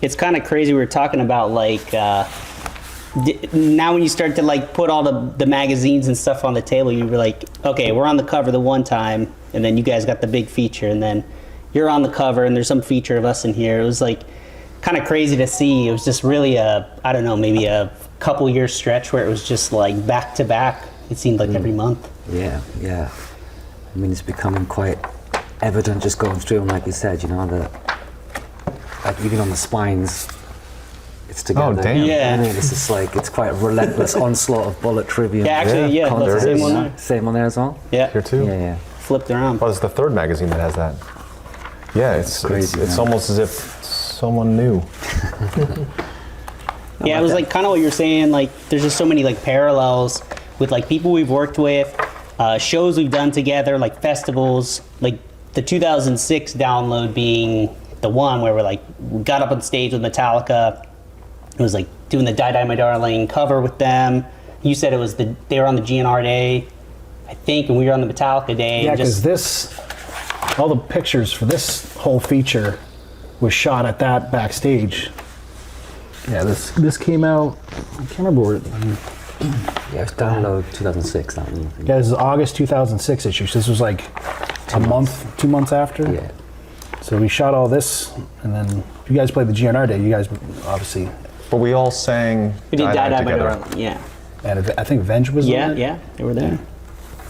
it's kind of crazy. We were talking about like now when you start to like put all the magazines and stuff on the table, you were like, okay, we're on the cover the one time, and then you guys got the big feature, and then you're on the cover and there's some feature of us in here. It was like kind of crazy to see. It was just really I don't know, maybe a couple year stretch where it was just like back to back. It seemed like every month. Yeah. I mean, it's becoming quite evident just going through them, like you said, you know, like even on the spines, it's together. Oh, damn. Yeah. I mean, it's just like, it's quite a relentless onslaught of bullet Trivium. Yeah, actually, yeah, that's the same one there. Same one there as well? Yeah. Here too? Yeah. Flipped around. Well, it's the third magazine that has that. Yeah, it's crazy. It's almost as if someone knew. Yeah, it was like kind of what you're saying, like there's just so many like parallels with like people we've worked with, shows we've done together, like festivals, like the 2006 download being the one where we got up on stage with Metallica. It was like doing the Die Die My Darling cover with them. You said they were on the GNR day, I think, and we were on the Metallica day. Yeah, because all the pictures for this whole feature was shot at that backstage. Yeah, this came out, I can't remember where Yeah, it's download 2006, that one. yeah, this is August 2006 issue, so this was like 2 months after. Yeah. So we shot all this, and then you guys played the GNR day, you guys obviously, But we all sang We did Die Die My together. Darling, yeah. and I think Venge was on it. Yeah, they were there.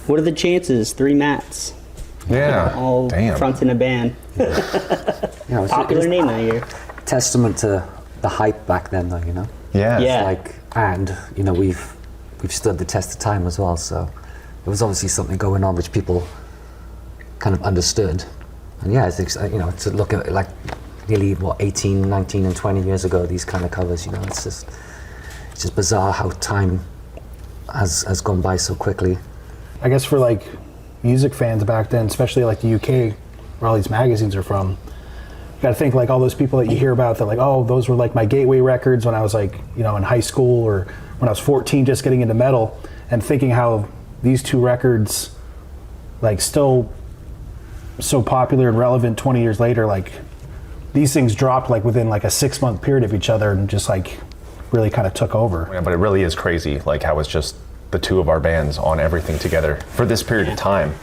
What are the chances? 3 Mats, Yeah. all Damn. fronting a band. Yeah, Popular name that year. testament to the hype back then, though, you know? Yeah. Yeah. Like, and, you know, we've stood the test of time as well, so there was obviously something going on which people kind of understood. And yeah, it's, you know, to look at it like nearly, 18, 19 and 20 years ago, these kind of covers, you know, it's just bizarre how time has gone by so quickly. I guess for like music fans back then, especially like the UK, where all these magazines are from, you gotta think like all those people that you hear about that like, oh, those were like my gateway records when I was like, you know, in high school or when I was 14 just getting into metal, and thinking how these two records like still so popular and relevant 20 years later, like these things dropped like within like a 6-month period of each other and just like really kind of took over. Yeah, but it really is crazy, like how it's just the two of our bands on everything together for this period of time.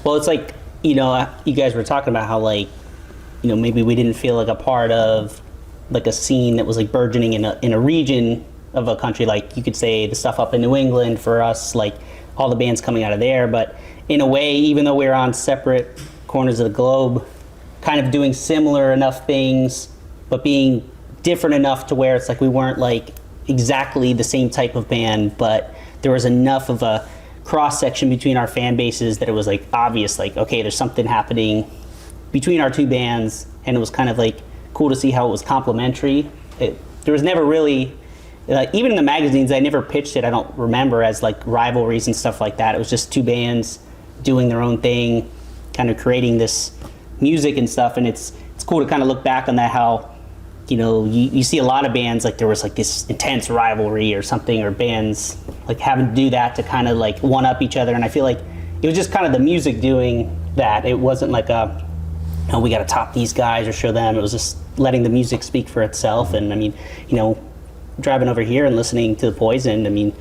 Well, it's like, you know, you guys were talking about how like, you know, maybe we didn't feel like a part of like a scene that was like burgeoning in a region of a country, like you could say the stuff up in New England for us, like all the bands coming out of there. But in a way, even though we were on separate corners of the globe, kind of doing similar enough things, but being different enough to where it's like we weren't like exactly the same type of band, but there was enough of a cross section between our fan bases that it was like obvious, like, okay, there's something happening between our two bands, and it was kind of like cool to see how it was complementary. There was never really, even in the magazines, I never pitched it, I don't remember, as like rivalries and stuff like that. It was just two bands doing their own thing, kind of creating this music and stuff, and it's cool to kind of look back on that, how, you know, you see a lot of bands, like there was like this intense rivalry or something, or bands like having to do that to kind of like one-up each other, and I feel like it was just kind of the music doing that. It wasn't like oh, we got to top these guys or show them. It was just letting the music speak for itself. And I mean, you know, driving over here and listening to Poison, I mean,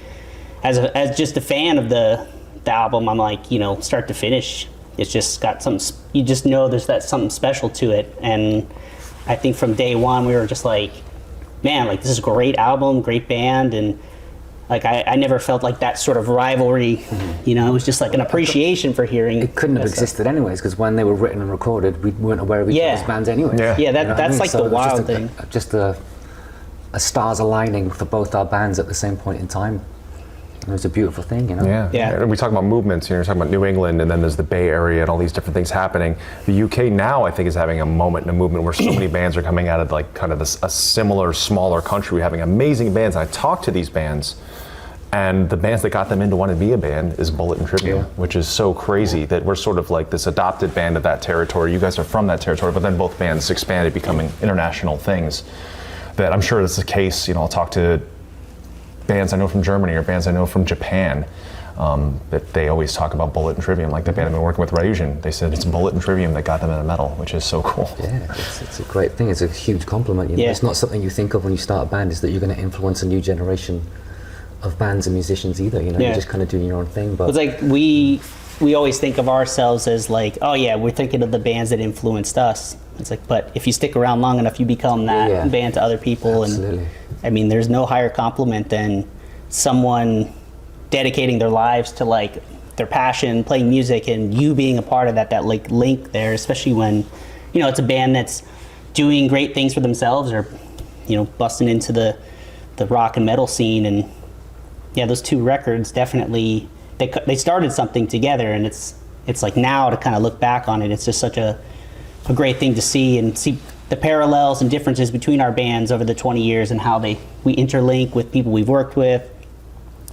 as just a fan of the album, I'm like, you know, start to finish, it's just got something, you just know there's something special to it. And I think from day one we were just like, man, like this is a great album, great band, and like I never felt like that sort of rivalry, you know, it was just like an appreciation for hearing. It couldn't have existed anyways, because when they were written and recorded, we weren't aware of each other's bands anyway. Yeah, You know what I that's mean? like So the it was wild thing. Just a stars aligning for both our bands at the same point in time. It was a beautiful thing, you know? Yeah. And we talk about movements, you know, we're talking about New England, and then there's the Bay Area and all these different things happening. The UK now, I think, is having a moment and a movement where so many bands are coming out of like kind of a similar, smaller country, having amazing bands. And I talk to these bands, and the bands that got them into wanting to be a band is Bullet and Trivium, which is so crazy that we're sort of like this adopted band of that territory. You guys are from that territory, but then both bands expanded, becoming international things. That I'm sure this is the case, you know, I'll talk to bands I know from Germany or bands I know from Japan, That they always talk about Bullet and Trivium, like the band I've been working with, Ryujian. They said it's Bullet and Trivium that got them into metal, which is so cool. Yeah, it's a great thing. It's a huge compliment. You know? Yeah. It's not something you think of when you start a band, is that you're going to influence a new generation of bands and musicians either. You know, Yeah. you're just kind of doing your own thing. But It's like we always think of ourselves as like, oh yeah, we're thinking of the bands that influenced us. It's like, but if you stick around long enough, you become that Yeah. band to other people. Absolutely. And I mean, there's no higher compliment than someone dedicating their lives to like their passion, playing music, and you being a part of that like link there, especially when, you know, it's a band that's doing great things for themselves or, you know, busting into the rock and metal scene. And yeah, those two records definitely, they started something together, and it's like now to kind of look back on it, it's just such a great thing to see and see the parallels and differences between our bands over the 20 years and how we interlink with people we've worked with.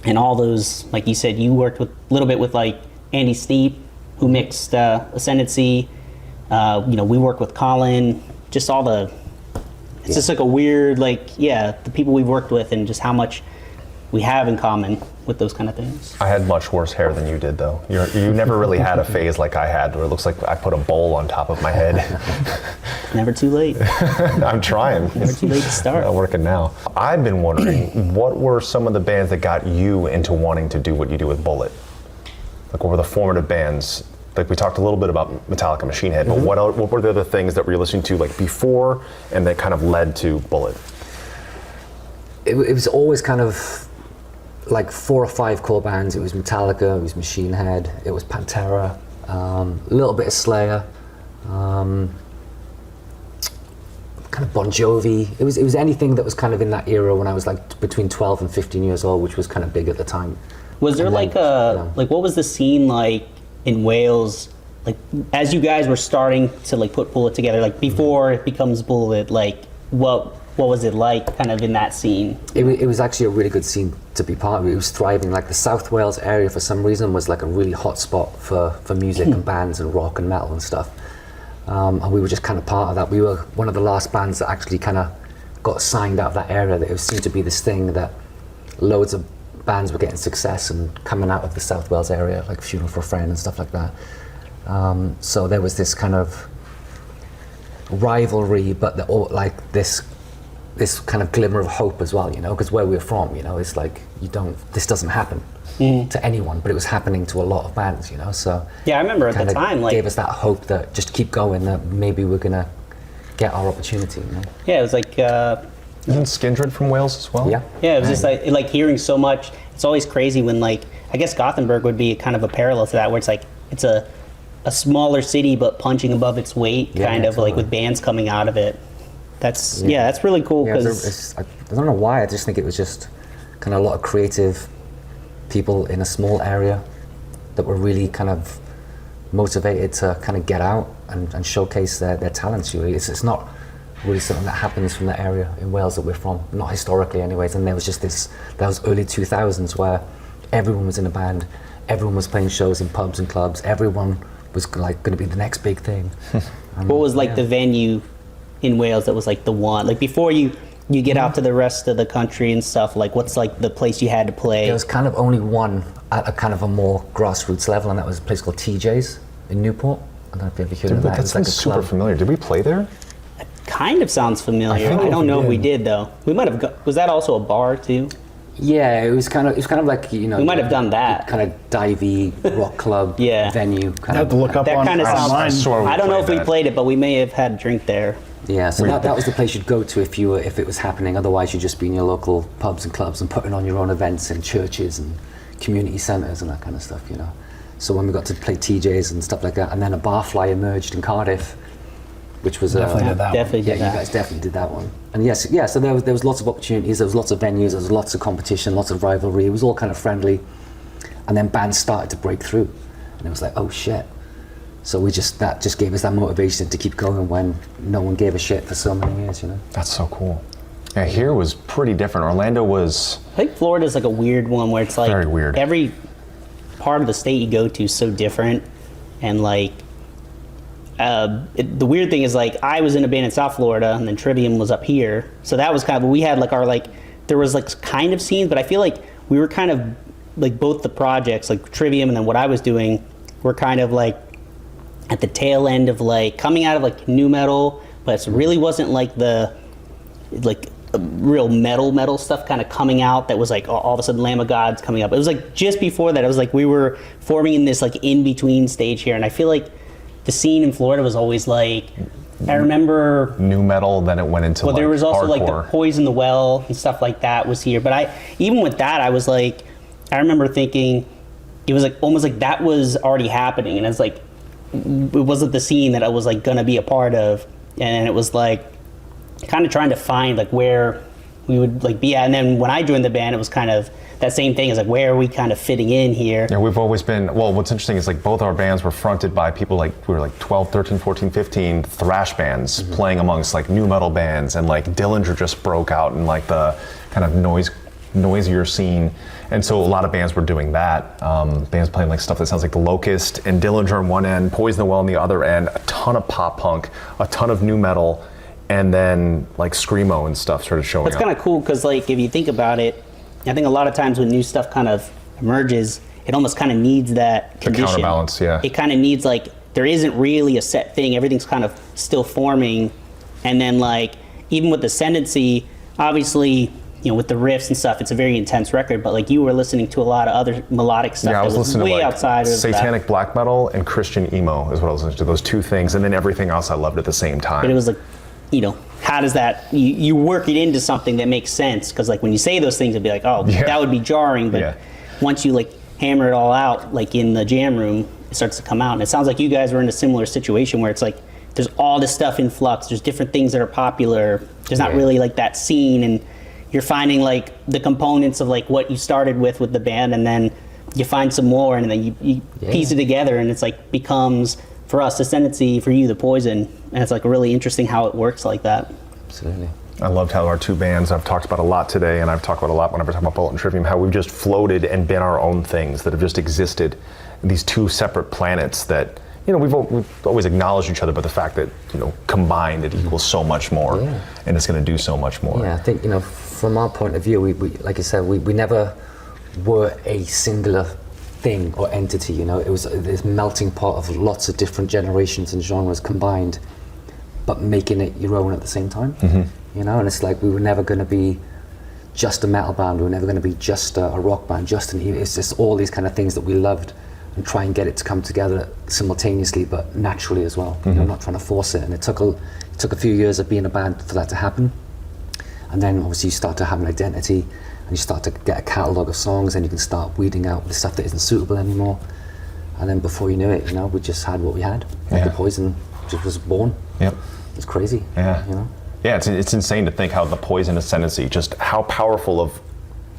And all those, like you said, you worked with a little bit with like Andy Steep, who mixed Ascendancy. You know, we worked with Colin. Just all the, it's just like a weird, like, yeah, the people we've worked with and just how much we have in common with those kind of things. I had much worse hair than you did, though. You never really had a phase like I had, where it looks like I put a bowl on top of my head. Never too late. I'm trying. Never too late to start. Not working now. I've been wondering, what were some of the bands that got you into wanting to do what you do with Bullet? Like, what were the formative bands? Like, we talked a little bit about Metallica, Machine Head, but what were the other things that were you listening to like before and that kind of led to Bullet? it was always kind of like 4 or 5 core bands. It was Metallica, it was Machine Head, it was Pantera, a little bit of Slayer, kind of Bon Jovi. It was anything that was kind of in that era when I was like between 12 and 15 years old, which was kind of big at the time. Was there And like then, a, like what was the scene like in Wales, like as you guys were starting to like put Bullet together, like before it becomes Bullet, like what was it like kind of in that scene? It was actually a really good scene to be part of. It was thriving. Like the South Wales area for some reason was like a really hot spot for music and bands and rock and metal and stuff. And we were just kind of part of that. We were one of the last bands that actually kind of got signed out of that area. That it seemed to be this thing that loads of bands were getting success and coming out of the South Wales area, like Funeral for a Friend and stuff like that. So there was this kind of rivalry, but like this kind of glimmer of hope as well, you know, because where we're from, you know, it's like this doesn't happen to anyone, but it was happening to a lot of bands, you know. So Yeah, I remember at the kinda time, like gave us that hope that just keep going, that maybe we're gonna get our opportunity, you know. yeah, it was like Isn't Skindred from Wales as well? Yeah. yeah, it was just like hearing so much. It's always crazy when like I guess Gothenburg would be kind of a parallel to that, where it's like it's a smaller city but punching above its weight, Yeah, kind of like totally. with bands coming out of it. That's that's really cool Yeah, because I don't know why. I just think it was just kind of a lot of creative people in a small area that were really kind of motivated to kind of get out and showcase their talents. Really, it's not really something that happens from that area in Wales that we're from, not historically, anyways. And there was just those early 2000s where everyone was in a band, everyone was playing shows in pubs and clubs, everyone was like going to be the next big thing. what was like the venue in Wales that was like the one, like before you get out to the rest of the country and stuff, like what's like the place you had to play? There was kind of only one at a kind of a more grassroots level, and that was a place called TJ's in Newport. I don't know if you ever heard of that. That It was sounds like a super club. familiar. Did we play there? Kind of sounds familiar. think I don't we know if we did. did though. We might have. Was that also a bar too? Yeah, it was kind of like, you know, We might have done that. kind of divey rock club Yeah. venue. I Kind have to look up That on kind of sounds. online. swear we I don't know if played we that. played it, but we may have had a drink there. Yeah, so that was the place you'd go to if it was happening. Otherwise, you'd just be in your local pubs and clubs and putting on your own events in churches and community centres and that kind of stuff, you know. So when we got to play TJs and stuff like that, and then a Barfly emerged in Cardiff, which was Definitely did that one. Definitely yeah, did you that. guys definitely did that one. And yes, yeah, so there was lots of opportunities, there was lots of venues, there was lots of competition, lots of rivalry. It was all kind of friendly. And then bands started to break through. And it was like, oh shit. So that just gave us that motivation to keep going when no one gave a shit for so many years, you know. That's so cool. Yeah, here was pretty different. Orlando was I think Florida's like a weird one where it's like Very weird. every part of the state you go to is so different, and like the weird thing is like I was in a band in South Florida and then Trivium was up here, so that was kind of, we had like our like there was like kind of scenes, but I feel like we were kind of like both the projects, like Trivium and then what I was doing, were kind of like at the tail end of like coming out of like new metal, but it really wasn't like the like real metal stuff kind of coming out that was like all of a sudden Lamb of God's coming up. It was like just before that, it was like we were forming in this like in-between stage here, and I feel like the scene in Florida was always like, I remember new metal, then it went into there was also hardcore. like the Poison the Well and stuff like that was here, but even with that I was like, I remember thinking it was like almost like that was already happening, and it's like it wasn't the scene that I was like gonna be a part of, and it was like kind of trying to find like where we would like be at. And then when I joined the band, it was kind of that same thing. Is like, where are we kind of fitting in here? Yeah, we've always been, well, what's interesting is like both our bands were fronted by people like, we were like 12, 13, 14, 15 thrash bands playing amongst like new metal bands, and like Dillinger just broke out in like the kind of noisier scene. And so a lot of bands were doing that. Bands playing like stuff that sounds like The Locust and Dillinger on one end, Poison the Well on the other end, a ton of pop punk, a ton of new metal, and then like screamo and stuff started showing That's up. kind of cool because like if you think about it, I think a lot of times when new stuff kind of emerges, it almost kind of needs that condition. Counterbalance, yeah. It kind of needs like, there isn't really a set thing. Everything's kind of still forming. And then like, even with Ascendancy, obviously, you know, with the riffs and stuff, it's a very intense record, but like you were listening to a lot of other melodic stuff Yeah, I was that was listening way to like outside of satanic that. black metal and Christian emo is what I was listening to, those two things, and then everything else I loved at the same time. But it was like, you know, how does that, you work it into something that makes sense, because like when you say those things, it'd be like, oh, Yeah. that would be jarring, but Yeah. once you like hammer it all out, like in the jam room, it starts to come out. And it sounds like you guys were in a similar situation where it's like, there's all this stuff in flux, there's different things that are popular, there's not Yeah. really like that scene, and you're finding like the components of like what you started with the band, and then you find some more, and then you piece it together, and it's like becomes, for us, Ascendancy, for you, the Poison, and it's like really interesting how it works like that. Absolutely. I loved how our two bands, I've talked about a lot today, and I've talked about a lot whenever I talk about Bullet and Trivium, how we've just floated and been our own things that have just existed in these two separate planets that, you know, we've always acknowledged each other, but the fact that, you know, combined it equals so much more, and it's going to do so much more. Yeah, I think, you know, from our point of view, we like I said, we never were a singular thing or entity, you know. It was this melting pot of lots of different generations and genres combined, but making it your own at the same time. You know, and it's like we were never going to be just a metal band, we were never going to be just a rock band, it's just all these kind of things that we loved, and try and get it to come together simultaneously but naturally as well. You know, not trying to force it. And it took a few years of being a band for that to happen. And then obviously you start to have an identity, and you start to get a catalogue of songs, and you can start weeding out the stuff that isn't suitable anymore. And then before you knew it, you know, we just had what we had. Like the Poison just was born. Yep. It's crazy. Yeah. You know? Yeah, it's insane to think how the Poison Ascendancy, just how powerful of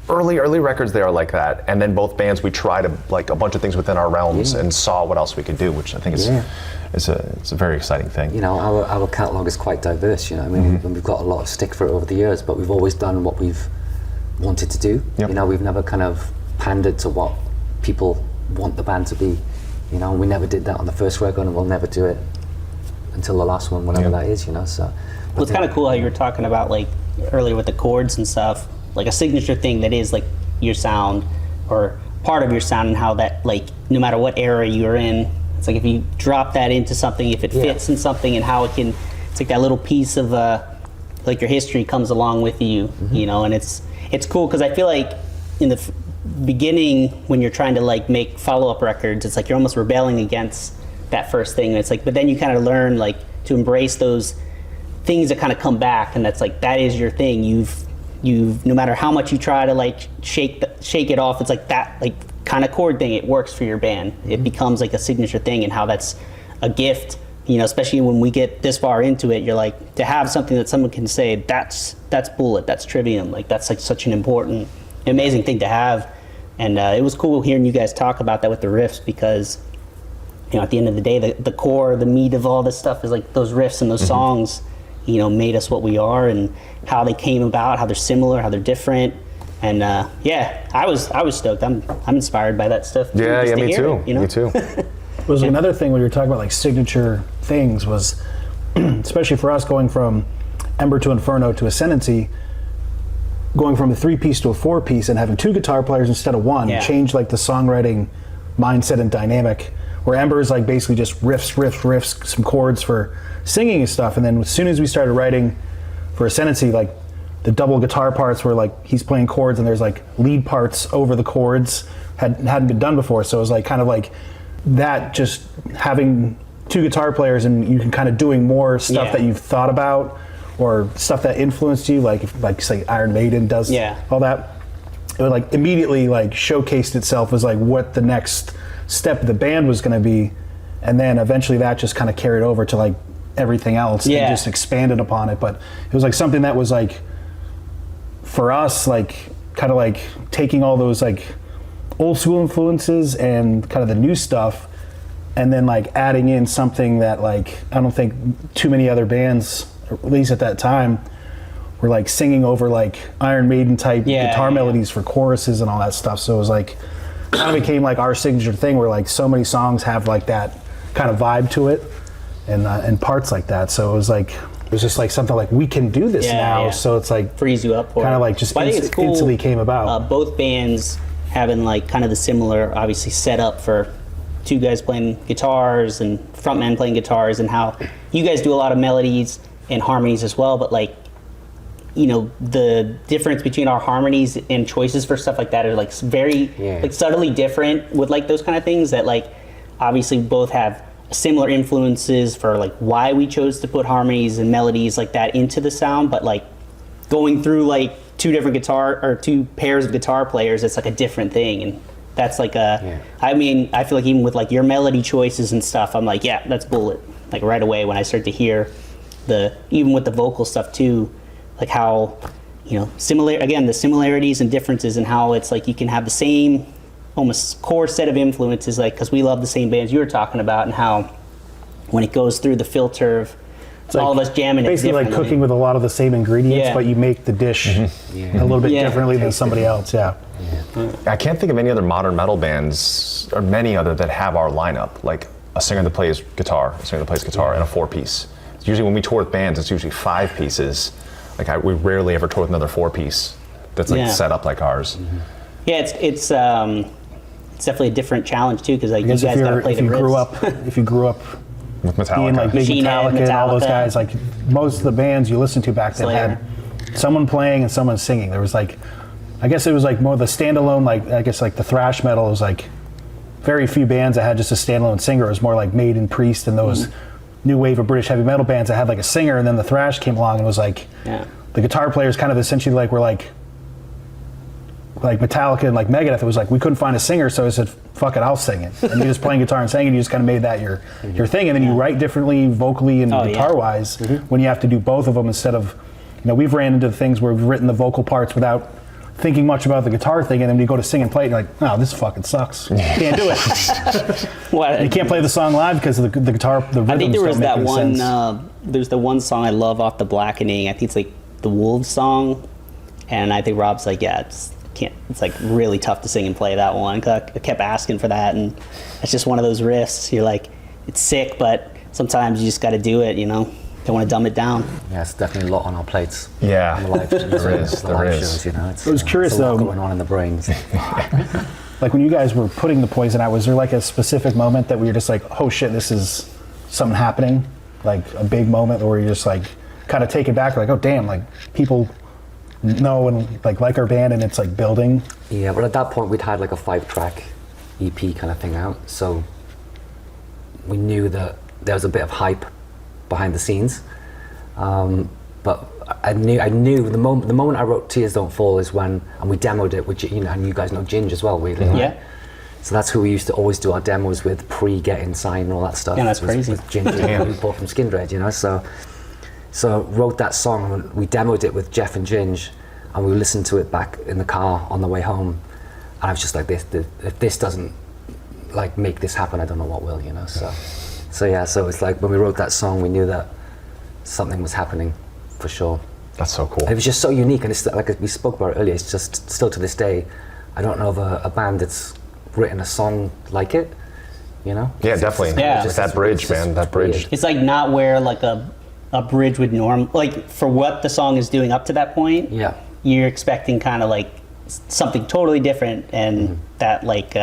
early records they are like that. And then both bands, we tried like a bunch of things within our realms and saw what else we could do, which I think is it's a very exciting thing. You know, our catalogue is quite diverse, you know. I mean, we've got a lot of stick for it over the years, but we've always done what we've wanted to do. Yep. You know, we've never kind of pandered to what people want the band to be. You know, we never did that on the first record, and we'll never do it until the last one, whatever that is, you know. So Well, it's kind of cool how you were talking about like earlier with the chords and stuff, like a signature thing that is like your sound or part of your sound, and how that, like, no matter what era you're in, it's like if you drop that into something, if it fits in something, and how it can, it's like that little piece of like your history comes along with you, you know. And it's cool because I feel like in the beginning when you're trying to like make follow-up records, it's like you're almost rebelling against that first thing, and it's like, but then you kind of learn like to embrace those things that kind of come back, and that's like, that is your thing. You've no matter how much you try to like shake it off, it's like that like kind of chord thing, it works for your band. It becomes like a signature thing, and how that's a gift, you know, especially when we get this far into it. You're like, to have something that someone can say, that's Bullet, that's Trivium, like that's like such an important, amazing thing to have. And it was cool hearing you guys talk about that with the riffs, because, you know, at the end of the day, the core, the meat of all this stuff is like those riffs and those songs, you know, made us what we are, and how they came about, how they're similar, how they're different. And yeah, I was stoked. I'm inspired by that stuff. Yeah, just to me hear too. it, you know? Me too. Was another thing when you were talking about like signature things was, especially for us going from Ember to Inferno to Ascendancy, going from a 3-piece to a 4-piece and having 2 guitar players instead of 1 Yeah. changed like the songwriting mindset and dynamic, where Ember is like basically just riffs, some chords for singing and stuff. And then as soon as we started writing for Ascendancy, like the double guitar parts were like he's playing chords and there's like lead parts over the chords hadn't been done before. So it was like kind of like that, just having 2 guitar players and you can kind of doing more stuff that you've thought about or stuff that influenced you, like say Iron Maiden does all that. It would like immediately like showcased itself as like what the next step of the band was going to be, and then eventually that just kind of carried over to like everything else and just expanded upon it. But it was like something that was like for us like kind of like taking all those like old school influences and kind of the new stuff and then like adding in something that like I don't think too many other bands, or at least at that time, were like singing over like Iron Maiden type guitar melodies for choruses and all that stuff. So it was like kind of became like our signature thing where like so many songs have like that kind of vibe to it and parts like that. So it was just like something like we can do this now. So it's like frees you up for kind of like just I think it's cool, instantly came about. Both bands having like kind of the similar obviously setup for 2 guys playing guitars and frontman playing guitars, and how you guys do a lot of melodies and harmonies as well, but like you know the difference between our harmonies and choices for stuff like that are like very like subtly different with like those kind of things that like obviously both have similar influences for like why we chose to put harmonies and melodies like that into the sound, but like going through like 2 different guitar or 2 pairs of guitar players, it's like a different thing. And that's like I mean, I feel like even with like your melody choices and stuff, I'm like, yeah, that's Bullet. Like right away when I start to hear even with the vocal stuff too, like how, you know, the similarities and differences and how it's like you can have the same almost core set of influences, like, because we love the same bands you were talking about, and how when it goes through the filter of all of us jamming it basically like cooking with a lot of the same ingredients, but you make the dish a little bit differently than somebody else. I can't think of any other modern metal bands, or many other, that have our lineup, like a singer that plays guitar, a singer that plays guitar, and a 4-piece. Usually when we tour with bands, it's usually 5 pieces. Like we rarely ever tour with another 4-piece that's like set up like ours. Yeah, it's definitely a different challenge too, because like you guys got to play the riffs. If you grew up With Metallica. being like big Machine Head, Metallica and all those Metallica. guys, like most of the bands you listened to back then Slayer. had someone playing and someone singing. There was like, I guess it was like more the standalone, like I guess like the thrash metal was like very few bands that had just a standalone singer. It was more like Maiden, Priest, and those new wave of British heavy metal bands that had like a singer, and then the thrash came along and was like the guitar players kind of essentially like were like Metallica and like Megadeth. It was like we couldn't find a singer, so I said, "Fuck it, I'll sing it." And you're just playing guitar and singing, and you just kind of made that your thing. And then you write differently vocally and guitar wise when you have to do both of them instead of, you know, we've ran into things where we've written the vocal parts without thinking much about the guitar thing, and then you go to sing and play it, and you're like, "No, this fucking sucks. Can't do it." Well, You can't play the song live because the guitar, the rhythms I think there was don't make that any one. sense. There's the one song I love off the Blackening. I think it's like the Wolves song, and I think Rob's like, yeah, it's like really tough to sing and play that one. 'Cause I kept asking for that, and it's just one of those riffs. You're like, it's sick, but sometimes you just got to do it. You know, don't want to dumb it down. Yeah, it's definitely a lot on our plates. Yeah, On the live shows, there is. the There live is. shows, you know. I was curious, there's a lot though. going on in the brains. Like when you guys were putting the poison out, was there like a specific moment that we were just like, oh shit, this is something happening? Like a big moment where you're just like kind of taken back, like, oh damn, like people know and like our band and it's like building. Yeah, but at that point we'd had like a 5-track EP kind of thing out, so we knew that there was a bit of hype behind the scenes. But I knew the moment I wrote "Tears Don't Fall" is when, and we demoed it, which and you guys know Ginge as well, really. Right? Yeah. So that's who we used to always do our demos with, pre-getting signed and all that stuff. Yeah, that's was, crazy. With Ginge, we bought from Skindred, you know. So wrote that song, and we demoed it with Jeff and Ginge, and we listened to it back in the car on the way home, and I was just like, if this doesn't like make this happen, I don't know what will, you know. So yeah, so it's like when we wrote that song, we knew that something was happening for sure. That's so cool. It was just so unique, and it's like we spoke about it earlier. It's just still to this day, I don't know of a band that's written a song like it. You know? Yeah, definitely. Yeah. Just that bridge, man. That bridge. It's like not where like a bridge would norm, like for what the song is doing up to that point. Yeah. you're expecting kind of like something totally different, and that like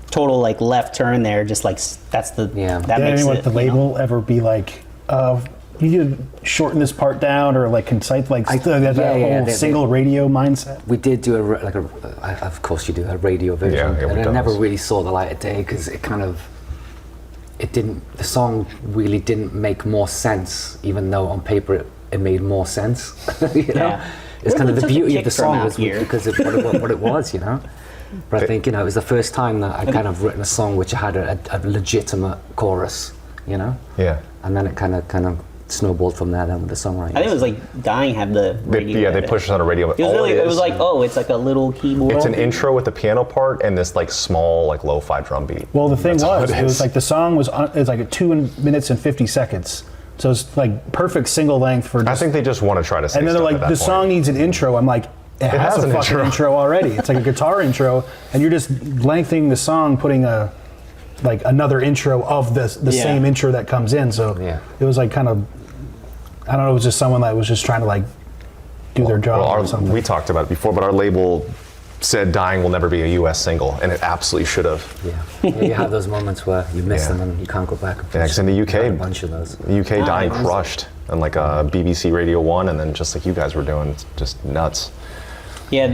total like left turn there, just like that's the Yeah. that Did makes anyone it, at the you know? label ever be like, you need to shorten this part down, or like concise, like that whole single radio mindset? We did do of course you do a radio version, Yeah, and we it did. never really saw the light of day because the song really didn't make more sense, even though on paper it made more sense. You know, Yeah. it's kind of the Took a beauty of kick the from song out was here. because of what it was, you know. But I think, you know, it was the first time that I kind of written a song which had a legitimate chorus, you know. Yeah. And then it kind of snowballed from there. Then with the songwriting. I think it was like Dying had the radio. They pushed us on a radio. It was All really. It was is- like, oh, it's like a little keyboard. It's an intro with the piano part and this like small like lo-fi drum beat. Well, the thing That's all was, it is. was like the song was it's like 2 minutes and 50 seconds, so it's like perfect single length for. I Just, think they just want to try to say and then they're stuff like, at that the point. song needs an intro. I'm like, it has has a an fucking intro. intro already. It's like a guitar intro, and you're just lengthening the song, putting like another intro of the Yeah. same intro that comes in. So Yeah. it was like kind of, I don't know, it was just someone that was just trying to like do their job Well, or something. we talked about it before, but our label said "Dying" will never be a U.S. single, and it absolutely should have. Yeah, you have those moments where you miss Yeah. them and you can't go back. Yeah, 'cause in the UK, We've had a bunch of those. The UK "Dying" it was- crushed, and like BBC Radio 1, and then just like you guys were doing, it's just nuts. Yeah,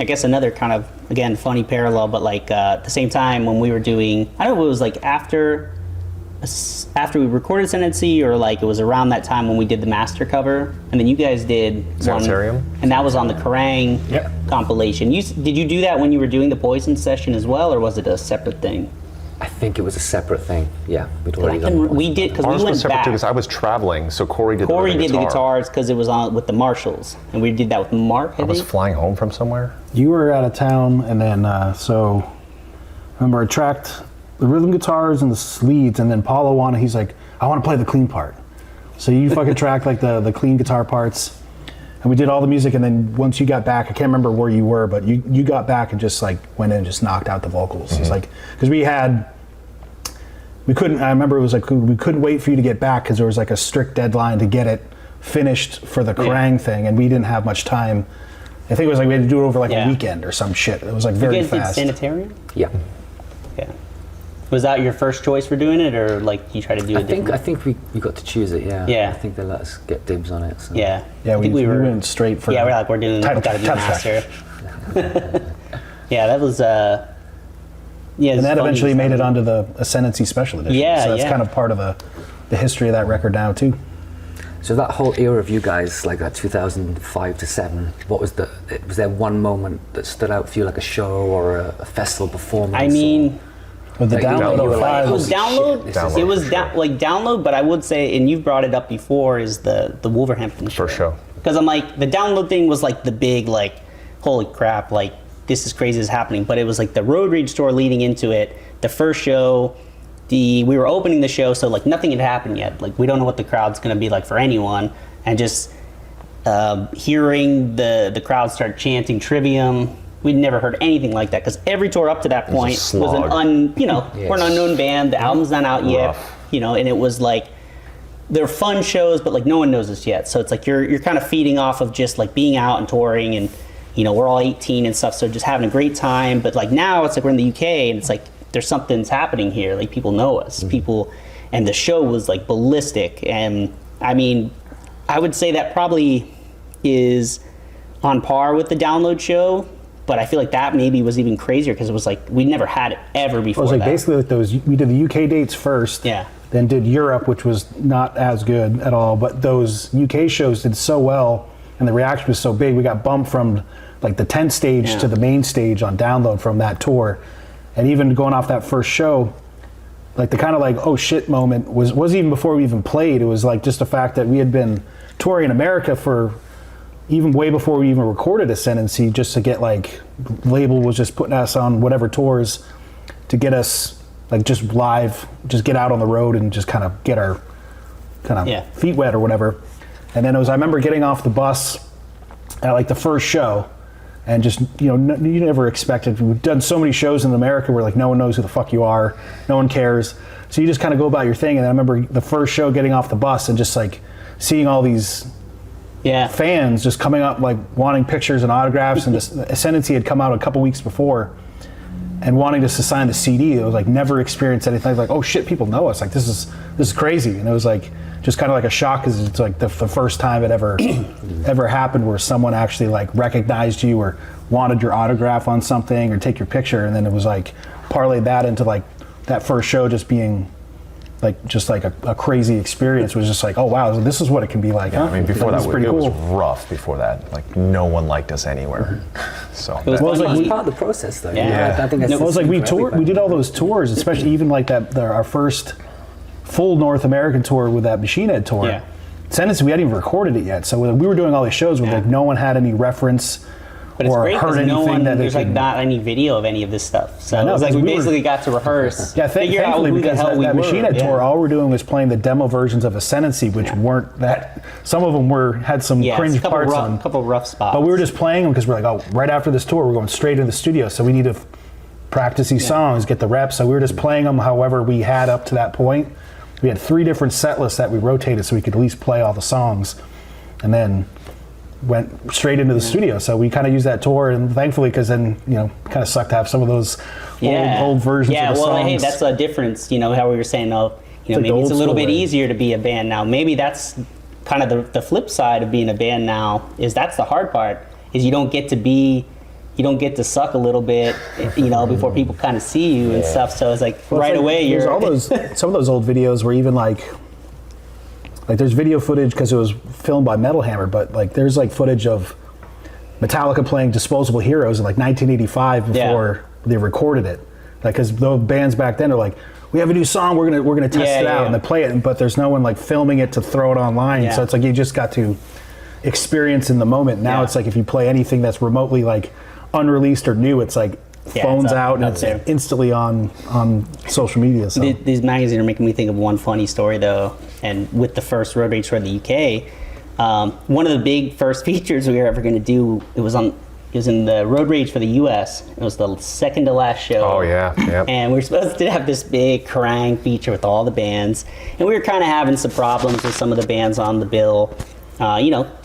I guess another kind of, again, funny parallel, but like at the same time when we were doing, I don't know if it was like after we recorded Ascendancy, or like it was around that time when we did the master cover, and then you guys did Sanitarium? one, and that was on the Kerrang Yep. compilation. Did you do that when you were doing the Poison session as well, or was it a separate thing? I think it was a separate thing. Yeah, we'd 'Cause already done we did, because Ours we was went separate back. too because I was traveling, so Corey did Corey the did the guitar. guitars because it was on with the Marshalls, and we did that with Mark. I I was think. flying home from somewhere. You were out of town, and then so remember I tracked the rhythm guitars and the leads, and then Paulo wanted. He's like, I want to play the clean part. So you fucking tracked like the clean guitar parts, and we did all the music. And then once you got back, I can't remember where you were, but you got back and just like went in and just knocked out the vocals. It's like because we couldn't. I remember it was like we couldn't wait for you to get back because there was like a strict deadline to get it finished for the Kerrang thing, and we didn't have much time. I think it was like we had to do it over like Yeah. a weekend or some shit. It was like You very guys fast. did Sanitarium? Yeah, Yeah. Was that your first choice for doing it, or like you try to do it? I think we got to choose it. Yeah. Yeah. I think they let us get dibs on it. So. Yeah. Yeah, I think we went straight for. Yeah, we're like, we're doing, title- gotta do title track. master. Yeah, that was, yeah. And that eventually made it onto the Ascendancy Special Edition. Yeah, so that's yeah. kind of part of the history of that record now too. So that whole era of you guys, like that 2005 to 7, was there one moment that stood out for you, like a show or a festival performance? I mean, With the Like, download you were of like, five, it was Holy download. shit, this is- It was download, but I would say, and you've brought it up before, is the Wolverhampton For sure. Because I'm like, the download thing was like the big, like, holy crap, like, this is crazy, this is happening. But it was like the Road Rage tour leading into it. The first show, we were opening the show, so like nothing had happened yet. Like, we don't know what the crowd's gonna be like for anyone. And just hearing the crowd start chanting Trivium. We'd never heard anything like that, because every tour up to that point was an slog. we're an unknown band. The album's not out yet, Rough. and it was like, they're fun shows, but like no one knows us yet. So it's like you're kind of feeding off of just like being out and touring, and we're all 18 and stuff, so just having a great time. But like now it's like we're in the UK, and it's like there's something's happening here. Like people know us, people, and the show was like ballistic. And I mean, I would say that probably is on par with the download show. But I feel like that maybe was even crazier, because it was like we never had it ever it before. was like that. basically like those. We did the UK dates first. Yeah. Then did Europe, which was not as good at all. But those UK shows did so well, and the reaction was so big. We got bumped from like the tent stage Yeah. to the main stage on download from that tour. And even going off that first show, like the kind of like oh shit moment was even before we even played. It was like just the fact that we had been touring in America for even way before we even recorded Ascendancy, just to get like, label was just putting us on whatever tours to get us like just live, just get out on the road and just kind of get our kind of Yeah. feet wet or whatever. And then I remember getting off the bus at like the first show, and just you never expected. We've done so many shows in America where like no one knows who the fuck you are, no one cares, so you just kind of go about your thing. And I remember the first show getting off the bus and just like seeing all these fans just coming up like wanting pictures and autographs, and this Ascendancy had come out a couple weeks before and wanting us to sign the CD. It was like never experienced anything like, oh shit, people know us, like this is crazy. And it was like just kind of like a shock, because it's like the first time it ever happened where someone actually like recognized you or wanted your autograph on something or take your picture. And then it was like parlayed that into like that first show just being like just like a crazy experience. Was just like, oh wow, this is what it can be like. Yeah, huh? I mean, before This that, is pretty it was cool. rough. Before that, like no one liked us anywhere. So It was Well, funny. it's part of the process, though. Yeah. I think that's Well, it was like we toured, we did all those tours, especially even like our first full North American tour with that Machine Head tour. Yeah. Sentence, we hadn't even recorded it yet, so we were doing all these shows where like no one had any reference But it's or great heard because anything no one, that they there's like could. not any video of any of this stuff. So know, it was like because we we were- basically got to rehearse, Yeah, figure out thankfully, who the because hell we that were. Machine Head Yeah. tour, all we're doing was playing the demo versions of Ascendancy, which weren't that. Some of them had some Yeah, cringe it's a parts on. couple rough spots. But we were just playing them because we're like, oh, right after this tour, we're going straight into the studio, so we need to practice these songs, get the reps. So we were just playing them however we had up to that point. We had 3 different set lists that we rotated so we could at least play all the songs, and then went straight into the studio. So we kind of used that tour, and thankfully, because then kind of sucked to have some of those old versions Yeah, of the well, songs. hey, that's a difference. How we were saying, like maybe the it's a old little school bit way. easier to be a band now. Maybe that's kind of the flip side of being a band now. Is that's the hard part. Is you don't get to suck a little bit, before people kind of see you and stuff. So it's like Well, it's right like, away there's you're all those some of those old videos were even like there's video footage because it was filmed by Metal Hammer, but like there's like footage of Metallica playing Disposable Heroes in like 1985 before they recorded it. Like, because the bands back then are like, we have a new song, we're gonna test it out, and they play it, but there's no one like filming it to throw it online. Yeah. So it's like you just got to experience in the moment. Now Yeah. it's like if you play anything that's remotely like unreleased or new, it's like phones it's up- out and up it's there. instantly on social media. So. These magazines are making me think of one funny story though, and with the first Road Rage tour in the UK, one of the big first features we were ever going to do, it was in the Road Rage for the US. It was the second to last show. Oh yeah, yeah. And we were supposed to have this big Kerrang feature with all the bands, and we were kind of having some problems with some of the bands on the bill.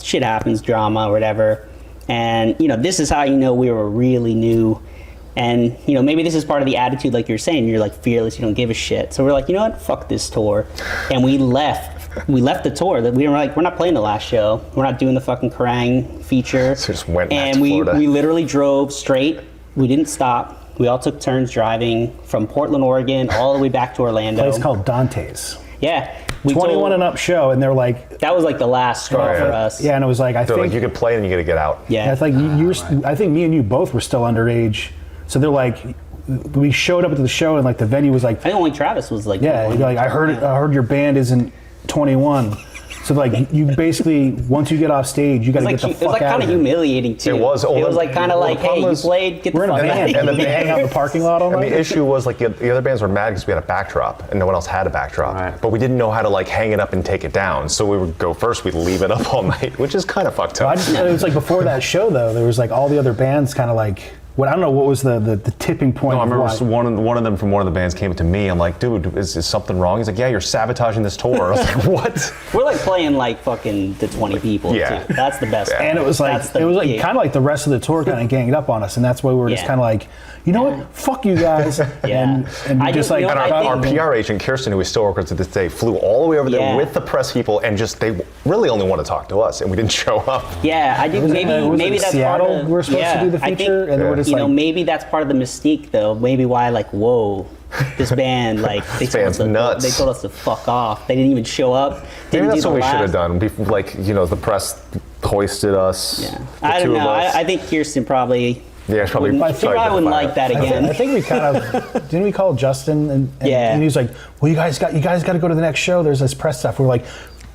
Shit happens, drama, whatever. And this is how we were really new. And maybe this is part of the attitude, like you're saying, you're like fearless, you don't give a shit. So we're like, you know what, fuck this tour, and we left the tour. That we were like, we're not playing the last show, we're not doing the fucking Kerrang feature. So just went back and to we Florida. we literally drove straight. We didn't stop. We all took turns driving from Portland, Oregon, all the way back to Orlando. Place called Dante's. Yeah, we 21 told- and up show, and they're like, That was like the last straw Oh, yeah. for us. yeah, and it was like, I They're think, like, you could play and you got to get out. Yeah. I think I think me and you both were still underage. So they're like, we showed up at the show, and like the venue was like, I think only Travis was like, yeah, you're like, I heard your band isn't 21. So like, you basically, once you get off stage, you got to get the it was fuck like out kind of of here. humiliating too. It was. It was like kind of Well, like, the problem hey, you was- played, get the We're in a fuck out. van, and they hang out in the parking lot all And night. the issue was like the other bands were mad because we had a backdrop and no one else had a backdrop. Right. But we didn't know how to like hang it up and take it down. So we would go first, we'd leave it up all night, which is kind of fucked up. It was like before that show though, there was like all the other bands kind of like, I don't know what was the tipping point. No, I of remember why. one of them from one of the bands came to me. I'm like, dude, is something wrong? He's like, yeah, you're sabotaging this tour. I was like, what? We're like playing like fucking the 20 people Yeah. too. That's the best. Yeah. part. And it was like That's the gig. kind of like the rest of the tour kind of ganged up on us, and that's why we were just Yeah. kind of like, you know what, fuck you guys, and I we just just- like you know And what, our, I our think- PR agent, Kirsten, who we still work with to this day, flew all the way over there Yeah. with the press people, and just they really only want to talk to us, and we didn't show up. Yeah, I do. was Maybe it that's Seattle part of. we were supposed to do the I feature, think, and then we're just like, maybe that's part of the mystique, though. Maybe why, like, whoa, this band, like, they told us band's to, nuts. They told us to fuck off. They didn't even show up. Maybe Didn't that's do what the we should last- have done. Like, the press hoisted us. Yeah. the I two don't of know. us. I think Kirsten probably. Yeah, probably. Wouldn't, she probably wouldn't like that again. I think we kind of didn't we call Justin and Yeah. he was like, well, you guys got to go to the next show. There's this press stuff. We're like,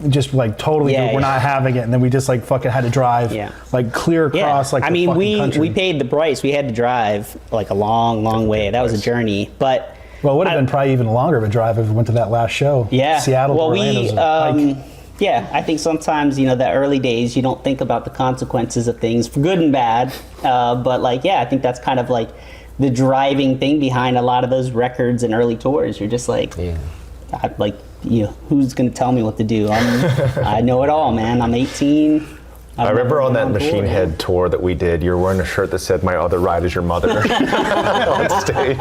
just like totally, Yeah, dude, we're yeah. not having it, and then we just like fucking had to drive, Yeah. like clear across, like I the mean, fucking we country. paid the price. We had to drive like a long way. That was a journey, but. Well, it would have been probably even longer of a drive if we went to that last show. Yeah. Seattle Well, to Orlando's a hike. yeah, I think sometimes, the early days, you don't think about the consequences of things, for good and bad. But like, yeah, I think that's kind of like the driving thing behind a lot of those records and early tours. You're just like, who's going to tell me what to do? I know it all, man. I'm 18. I remember on that Roundtable, Machine yeah. Head tour that we did, you were wearing a shirt that said "My other ride is your mother" on stage.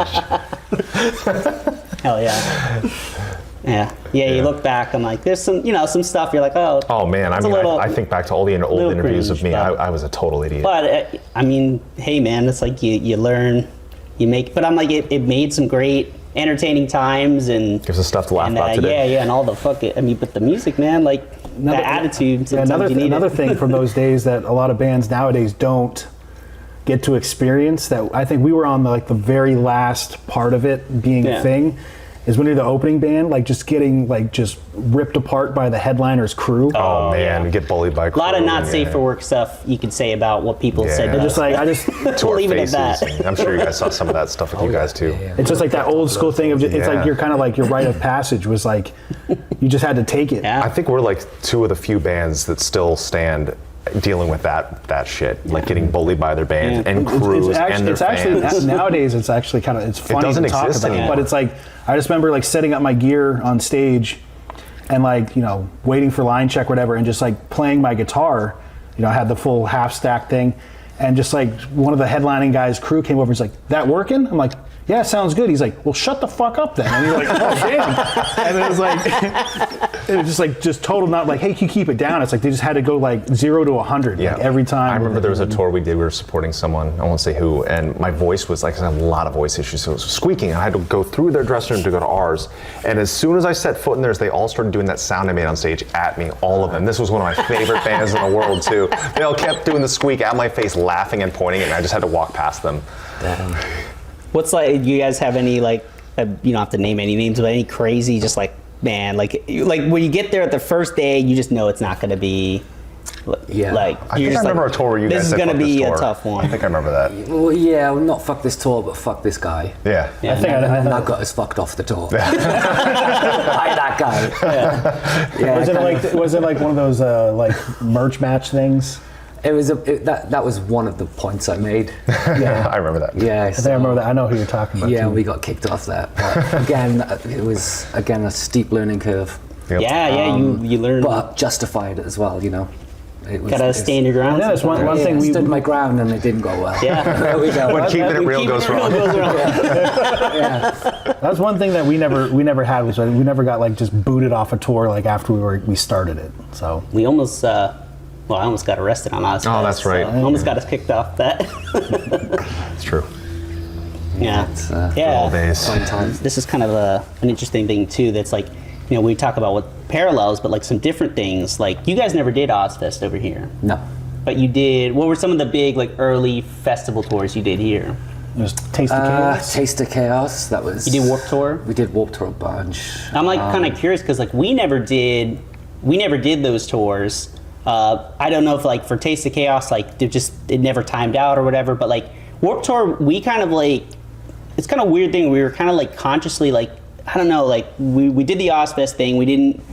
Hell yeah. Yeah, you look back, I'm like, there's some, some stuff you're like, oh. Oh man, I it's a mean, little- I think back to all the old little interviews of cringe, me. but- I was a total idiot. But, I mean, hey man, it's like you learn, you make, but I'm like, it made some great, entertaining times and. Gives us stuff to laugh and, about today. Yeah, and all the but the music, man, like, that attitude, sometimes you need another it. thing from those days that a lot of bands nowadays don't get to experience, that I think we were on the very last part of it being Yeah. a thing, is when you're the opening band, like just getting just ripped apart by the headliner's crew. Oh man, yeah. you get bullied by a A lot of crew not and, safe yeah. for work stuff you could say about what people said. Yeah. They're Just like to our leave it at faces. that. And I'm sure you guys saw some of that stuff with you guys too. Yeah. it's just like that old school thing of it's Yeah. like you're kind of like your rite of passage was like you just had to take it. Yeah. I think we're like two of the few bands that still stand dealing with that shit, like getting bullied by their band Yeah. and crews and their it's actually fans. nowadays it's actually kind of it's funny doesn't to talk exist about, anymore. but it's like I just remember like setting up my gear on stage and waiting for line check or whatever and just like playing my guitar. I had the full half stack thing, and just like one of the headlining guys' crew came over and was like, "That working?" I'm like, "Yeah, sounds good." He's like, "Well, shut the fuck up then." And you're like, "Oh damn!" And it was like, it was just like total not like, "Hey, can you keep it down?" It's like they just had to go like 0 to 100 like every time. I remember there was a tour we did. We were supporting someone. I won't say who, and my voice was like I had a lot of voice issues, so it was squeaking. And I had to go through their dressing room to go to ours. And as soon as I set foot in theirs, they all started doing that sound I made on stage at me. All of them. This was one of my favorite bands in the world too. They all kept doing the squeak at my face, laughing and pointing, and I just had to walk past them. What's like? Do you guys have any you don't have to name any names, but any crazy, just like man, like when you get there at the first day, you just know it's not going to be. Yeah. Like I you're think I just remember like, a tour where you this guys is said, going to "Fuck this be a tour." tough one. I think I remember that. Well, yeah, well, not fuck this tour, but fuck this guy. Yeah. Yeah. I think And then I that got us fucked off the tour. By that guy. Yeah. was it like one of those like merch match things? It was that was one of the points I made. Yeah, I remember that. Yeah, I think I remember that. I know who you're talking about. Yeah, too. we got kicked off that. But again, it was a steep learning curve, Yep. Yeah, you learn. but justified as well. It was, Gotta stand your ground. Yeah, that's one sometimes. thing we stood my ground and it didn't go well. Yeah. There we go. When keeping it real Keeping goes it real wrong. goes wrong. That's one thing that we never had was we never got like just booted off a tour like after we started it. So We almost, I almost got arrested on us. Oh, that's right. Almost got us kicked off that. It's true. Yeah. It's, Yeah. All days. fun times. This is kind of an interesting thing too. That's like, we talk about what parallels, but like some different things. Like you guys never did Ozfest over here, No. but you did. What were some of the big like early festival tours you did here? just taste the chaos. Taste of Chaos. That was. You did Warped Tour. We did Warped Tour a bunch. I'm like kind of curious because like we never did those tours. I don't know if like for Taste of Chaos like it never timed out or whatever. But like Warped Tour, we kind of like it's kind of weird thing. We were kind of like consciously like I don't know like we did the Ozfest thing. We didn't.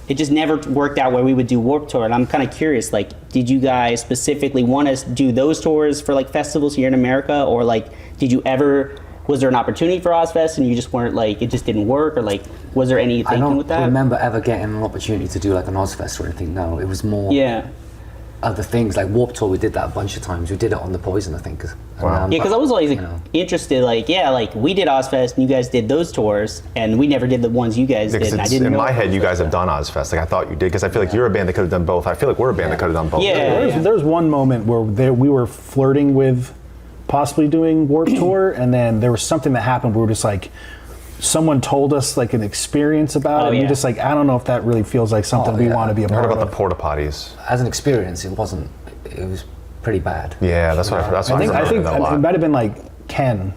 It just never worked out where we would do Warped Tour. And I'm kind of curious like did you guys specifically want to do those tours for like festivals here in America or like did you ever? Was there an opportunity for Ozfest and you just weren't like it just didn't work or like was there any I thinking don't with that? remember ever getting an opportunity to do like an Ozfest or anything. No, it was more Yeah. other things like Warped Tour. We did that a bunch of times. We did it on the Poison, I think. Wow. Yeah, because I was always like, you know. interested, like, like we did Ozfest and you guys did those tours, and we never did the ones you guys did. Because And I it's, didn't in know my if head, it you was guys have done Ozfest. Like I thought you did, because I feel like you're a band that could have done both. I feel like we're a band that could have done both. Yeah. There was one moment where we were flirting with possibly doing Warped Tour, and then there was something that happened where we were just like, someone told us like an experience about Oh, it, and yeah. you're just like, I don't know if that really feels like something Oh, we yeah. want to be a I heard part about of. the porta potties. As an experience, it wasn't. It was pretty bad. Yeah, that's what I heard. That's what I think a lot. it might have been like Ken.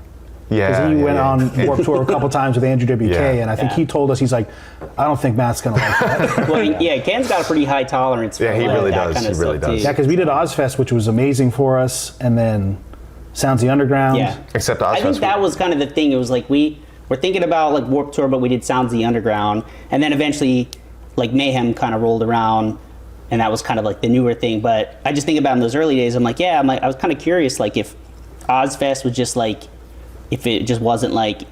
Yeah, Because he yeah, went yeah. on Warped Tour a couple times with Andrew WK, Yeah. and I think Yeah. he told us, he's like, I don't think Matt's going to like that. Well, yeah, Ken's got a pretty high tolerance for Yeah, he like, really that does. kind of He really stuff, does. too. Yeah, because we did Ozfest, which was amazing for us, and then Sounds the Underground. Yeah. Except I think Ozfest. that was kind of the thing. It was like we were thinking about like Warped Tour, but we did Sounds the Underground, and then eventually like Mayhem kind of rolled around, and that was kind of like the newer thing. But I just think about in those early days, I'm like, I was kind of curious, like if Ozfest was just like, if it just wasn't like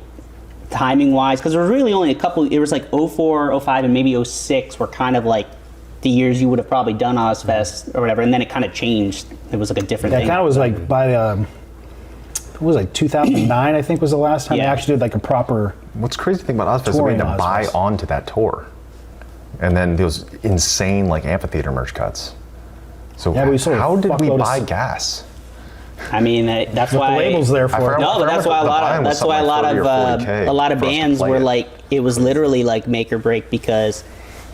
timing wise, because there was really only a couple. It was like 04, 05, and maybe 06 were kind of like the years you would have probably done Ozfest or whatever, and then it kind of changed. It was like a different Yeah, thing. it kind of was like by it was like 2009, I think, was the last time they Yeah. actually did like a proper. What's crazy thing about Ozfest is we Touring had to buy Ozfest. onto that tour, and then those insane like amphitheater merch cuts. So Yeah, we sold a how did we fuckload of buy s- gas? I mean, that's What why the label's there I for. forgot- No, but that's why a the lot buy-in of was that's why a something lot like of 30 or 40K a lot of for us to bands play were it. like, it was literally like make or break, because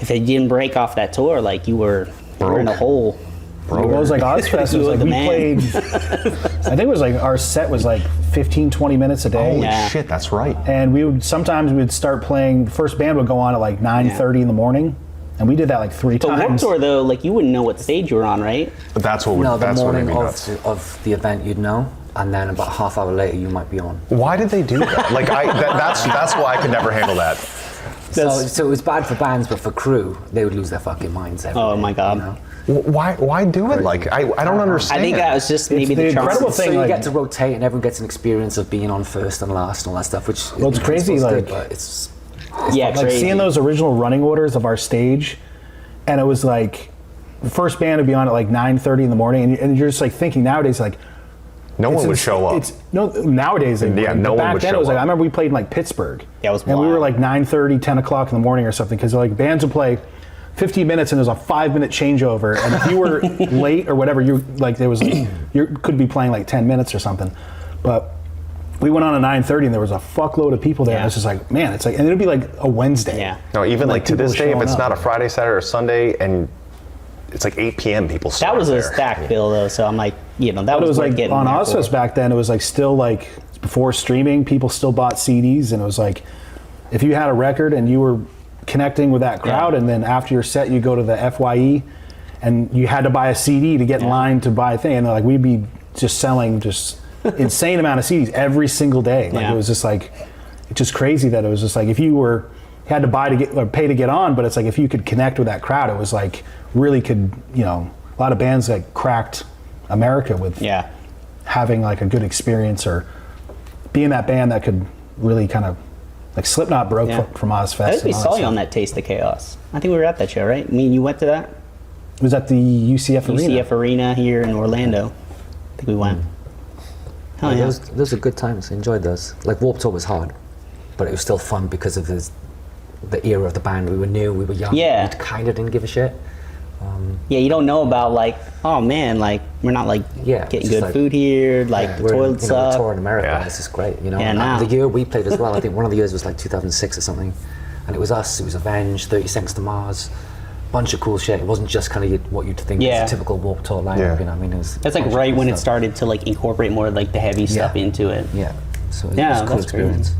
if it didn't break off that tour, like you were in a hole. Well, it was like Ozfest. It You was were like the we man. played. I think it was like our set was like 15, 20 minutes a day. Holy Yeah. shit, that's right. And we would sometimes we'd start playing. The first band would go on at like 9:30 in the morning, and we did that like 3 But Warped times. Tour though, like you wouldn't know what stage you were on, right? But that's what No, the that's what made morning me nuts. of the event you'd know, and then about half hour later you might be on. Why did they do that? Like that's why I could never handle that. So it was bad for bands, but for crew, they would lose their fucking minds every Oh day, my God. you know? Why do it? Like I don't understand. I think that was just maybe the the charm. incredible thing. So you like- get to rotate, and everyone gets an experience of being on first and last and all that stuff, which Well, it's crazy, good, like- but it's Yeah, like crazy. seeing those original running orders of our stage, and it was like the first band would be on at like 9:30 in the morning, and you're just like thinking nowadays like no one would show up. It's no nowadays. They Yeah, wouldn't, no but one back would then show it was like up. I remember we played in like Pittsburgh. Yeah, it was and we were wild. like 9:30, 10 o'clock in the morning or something, because like bands would play 15 minutes and there's a 5-minute changeover, and if you were late or whatever, you like there was you could be playing like 10 minutes or something, but. We went on at 9:30 and there was a fuckload of people there. Yeah. And it's just like, man, it's like, and it'd be like a Wednesday. Yeah. No, even like to people this day, if showing it's up. not a Friday, Saturday, or Sunday, and it's like 8 p.m., people start That was a there. stack bill though, so I'm like, that But it was was worth like getting on there Ozfest for. back then, it was like still like before streaming, people still bought CDs, and it was like if you had a record and you were connecting with that crowd, Yeah. and then after your set you go to the FYE and you had to buy a CD to get in line to buy a thing, and they're like we'd be just selling just insane amount of CDs every single day. Like Yeah. it was just like it's just crazy that it was just like if you had to buy to get or pay to get on, but it's like if you could connect with that crowd, it was like really could, a lot of bands like cracked America with Yeah. having like a good experience or being that band that could really kind of like Slipknot broke Yeah. from Ozfest. I think we and all saw that you on stuff. that Taste of Chaos. I think we were at that show, right? I mean, you went to that It was at the UCF Arena. UCF Arena here in Orlando. I think we went. Hell yeah. those are good times. I enjoyed those. Like Warped Tour was hard, but it was still fun because of the era of the band. We were new, we were young. Yeah. We kind of didn't give a shit. Yeah, you don't know about like, oh man, like we're not like Yeah, getting it's good just like- food here, like Yeah, the we're, toilets we're suck. touring America. Yeah. This is great, Yeah, And now. the year we played as well, I think one of the years was like 2006 or something, and it was us. It was Avenged, 30 Seconds to Mars, bunch of cool shit. It wasn't just kind of what you'd think Yeah. is a typical Warped Tour lineup. Yeah. You know, what I mean, it was That's like bunch of right cool when it stuff. started to like incorporate more like the heavy stuff into it. Yeah, so it Yeah, was a cool that's great. experience.